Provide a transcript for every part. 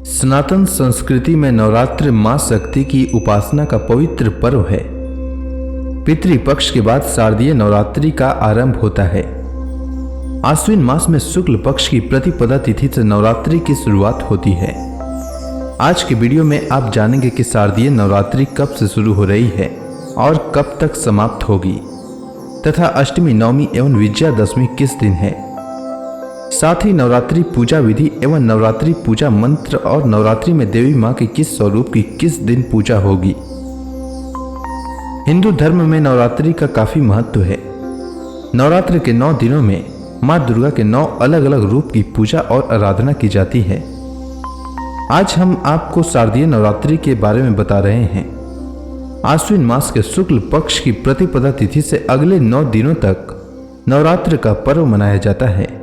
सनातन संस्कृति में नवरात्र मां शक्ति की उपासना का पवित्र पर्व है। पितृपक्ष के बाद शारदीय नवरात्रि का आरंभ होता है। आश्विन मास में शुक्ल पक्ष की प्रतिपदा तिथि से नवरात्रि की शुरुआत होती है। आज के वीडियो में आप जानेंगे कि शारदीय नवरात्रि कब से शुरू हो रही है और कब तक समाप्त होगी तथा अष्टमी, नवमी एवं विजयादशमी किस दिन है। साथ ही नवरात्रि पूजा विधि एवं नवरात्रि पूजा मंत्र और नवरात्रि में देवी मां के किस स्वरूप की किस दिन पूजा होगी। हिंदू धर्म में नवरात्रि का काफी महत्व है। नवरात्र के 9 दिनों में मां दुर्गा के 9 अलग अलग रूप की पूजा और आराधना की जाती है। आज हम आपको शारदीय नवरात्रि के बारे में बता रहे हैं। आश्विन मास के शुक्ल पक्ष की प्रतिपदा तिथि से अगले 9 दिनों तक नवरात्र का पर्व मनाया जाता है।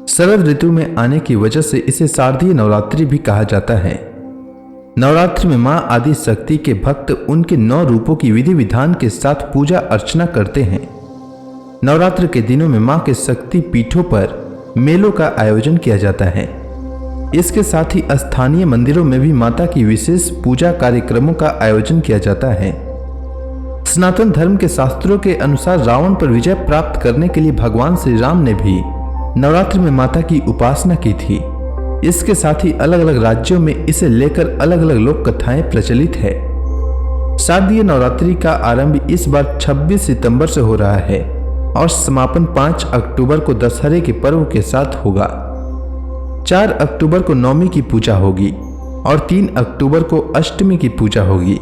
शरद ऋतु में आने की वजह से इसे शारदीय नवरात्रि भी कहा जाता है। नवरात्र में मां आदि शक्ति के भक्त उनके 9 रूपों की विधि विधान के साथ पूजा अर्चना करते हैं। नवरात्र के दिनों में मां के शक्ति पीठों पर मेलों का आयोजन किया जाता है। इसके साथ ही स्थानीय मंदिरों में भी माता की विशेष पूजा कार्यक्रमों का आयोजन किया जाता है। सनातन धर्म के शास्त्रों के अनुसार रावण पर विजय प्राप्त करने के लिए भगवान श्री राम ने भी नवरात्र में माता की उपासना की थी। इसके साथ ही अलग अलग राज्यों में इसे लेकर अलग अलग लोक कथाएं प्रचलित है। शारदीय नवरात्रि का आरंभ इस बार 26 सितंबर से हो रहा है और समापन 5 अक्टूबर को दशहरे के पर्व के साथ होगा। 4 अक्टूबर को नवमी की पूजा होगी और 3 अक्टूबर को अष्टमी की पूजा होगी।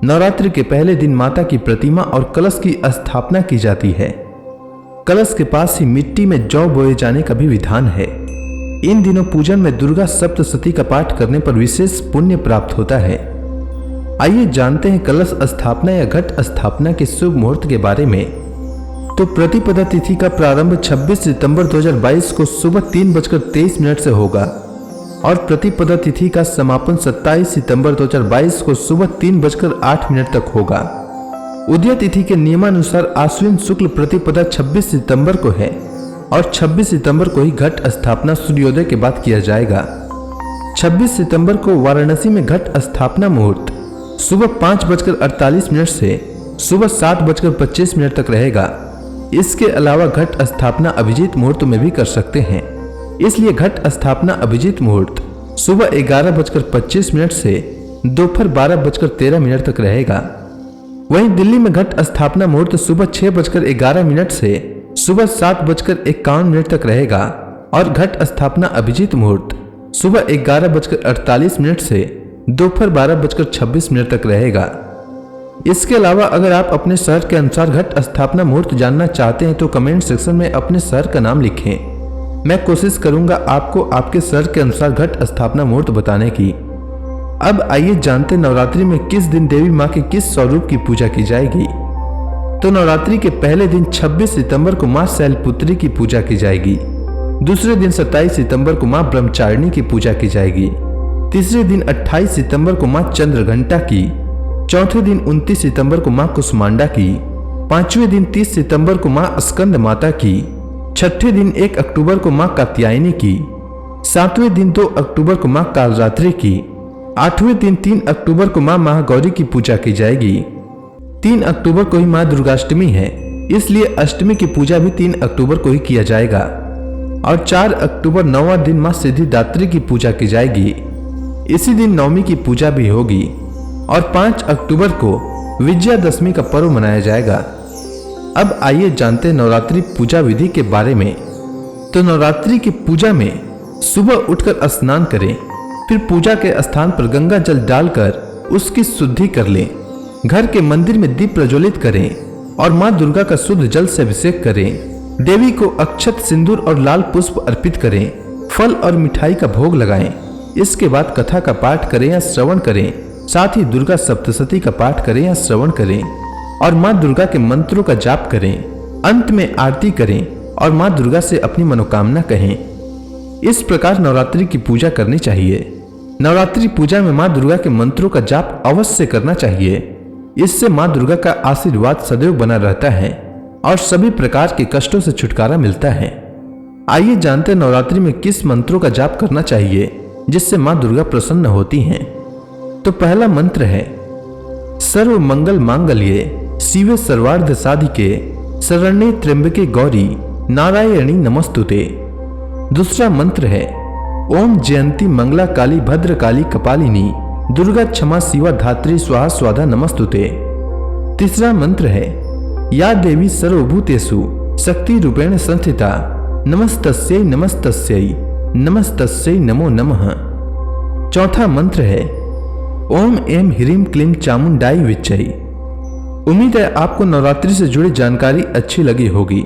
नवरात्रि के पहले दिन माता की प्रतिमा और कलश की स्थापना की जाती है। कलश के पास ही मिट्टी में जौ बोए जाने का भी विधान है। इन दिनों पूजन में दुर्गा सप्तशती का पाठ करने पर विशेष पुण्य प्राप्त होता है। आइए जानते हैं कलश स्थापना या घट स्थापना के शुभ मुहूर्त के बारे में। तो प्रतिपदा तिथि का प्रारंभ 26 सितंबर 2022 को सुबह 3:23 से होगा और प्रतिपदा तिथि का समापन 27 सितंबर 2022 को सुबह 3:08 तक होगा। उदय तिथि के नियमानुसार आश्विन शुक्ल प्रतिपदा 26 सितंबर को है और 26 सितंबर को ही घट स्थापना सूर्योदय के बाद किया जाएगा। 26 सितंबर को वाराणसी में घट स्थापना मुहूर्त सुबह 5:48 से सुबह 7:25 तक रहेगा। इसके अलावा घट स्थापना अभिजीत मुहूर्त में भी कर सकते हैं। इसलिए घट स्थापना अभिजीत मुहूर्त सुबह 11:25 से दोपहर 12:13 तक रहेगा। वहीं दिल्ली में घट स्थापना मुहूर्त सुबह 6:11 से सुबह 7:51 तक रहेगा और घट स्थापना अभिजीत मुहूर्त सुबह 11:48 से दोपहर 12:26 तक रहेगा। इसके अलावा अगर आप अपने शहर के अनुसार घट स्थापना मुहूर्त जानना चाहते हैं तो कमेंट सेक्शन में अपने शहर का नाम लिखें। मैं कोशिश करूंगा आपको आपके शहर के अनुसार घट स्थापना मुहूर्त बताने की। अब आइए जानते नवरात्रि में किस दिन देवी मां के किस स्वरूप की पूजा की जाएगी। तो नवरात्रि के पहले दिन 26 सितंबर को मां शैलपुत्री की पूजा की जाएगी। दूसरे दिन 27 सितंबर को मां ब्रह्मचारिणी की पूजा की जाएगी। तीसरे दिन 28 सितंबर को मां चंद्रघंटा की। चौथे दिन 29 सितंबर को मां कुसमांडा की। 5वें दिन 30 सितंबर को मां स्कंद माता की। 6ठे दिन 1 अक्टूबर को मां कात्यायनी की। 7वें दिन 2 अक्टूबर को मां कालरात्रि की। 8वें दिन 3 अक्टूबर को मां महागौरी की पूजा की जाएगी। 3 अक्टूबर को ही मां दुर्गाष्टमी है, इसलिए अष्टमी की पूजा भी 3 अक्टूबर को ही किया जाएगा। और 4 अक्टूबर 9वां दिन मां सिद्धिदात्री की पूजा की जाएगी। इसी दिन नवमी की पूजा भी होगी और 5 अक्टूबर को विजयादशमी का पर्व मनाया जाएगा। अब आइए जानते नवरात्रि पूजा विधि के बारे में। तो नवरात्रि की पूजा में सुबह उठकर स्नान करें, फिर पूजा के स्थान पर गंगा जल डालकर उसकी शुद्धि कर लें। घर के मंदिर में दीप प्रज्वलित करें और मां दुर्गा का शुद्ध जल से अभिषेक करें। देवी को अक्षत, सिंदूर और लाल पुष्प अर्पित करें। फल और मिठाई का भोग लगाएं। इसके बाद कथा का पाठ करें या श्रवण करें। साथ ही दुर्गा सप्तशती का पाठ करें या श्रवण करें और मां दुर्गा के मंत्रों का जाप करें। अंत में आरती करें और मां दुर्गा से अपनी मनोकामना कहें। इस प्रकार नवरात्रि की पूजा करनी चाहिए। नवरात्रि पूजा में मां दुर्गा के मंत्रों का जाप अवश्य करना चाहिए। इससे मां दुर्गा का आशीर्वाद सदैव बना रहता है और सभी प्रकार के कष्टों से छुटकारा मिलता है। आइए जानते हैं नवरात्रि में किस मंत्रों का जाप करना चाहिए। जिससे मां दुर्गा प्रसन्न होती हैं। तो पहला मंत्र है सर्व मंगल मांगल्ये शिवे सर्वार्थ साधिके शरण्ये त्र्यंबके गौरी नारायणी नमस्तुते। दूसरा मंत्र है ओम जयंती मंगला काली भद्र काली कपालिनी दुर्गा क्षमा शिवा धात्री स्वाहा स्वाधा नमस्तुते। तीसरा मंत्र है या देवी सर्वभूतेषु शक्ति रूपेण संस्थिता नमस्तस्यै नमस्तस्यै नमस्तस्यै नमो नमः। चौथा मंत्र है ओम एम ह्रीम क्लीम चामुंडाई विच्चै। उम्मीद है आपको नवरात्रि से जुड़ी जानकारी अच्छी लगी होगी।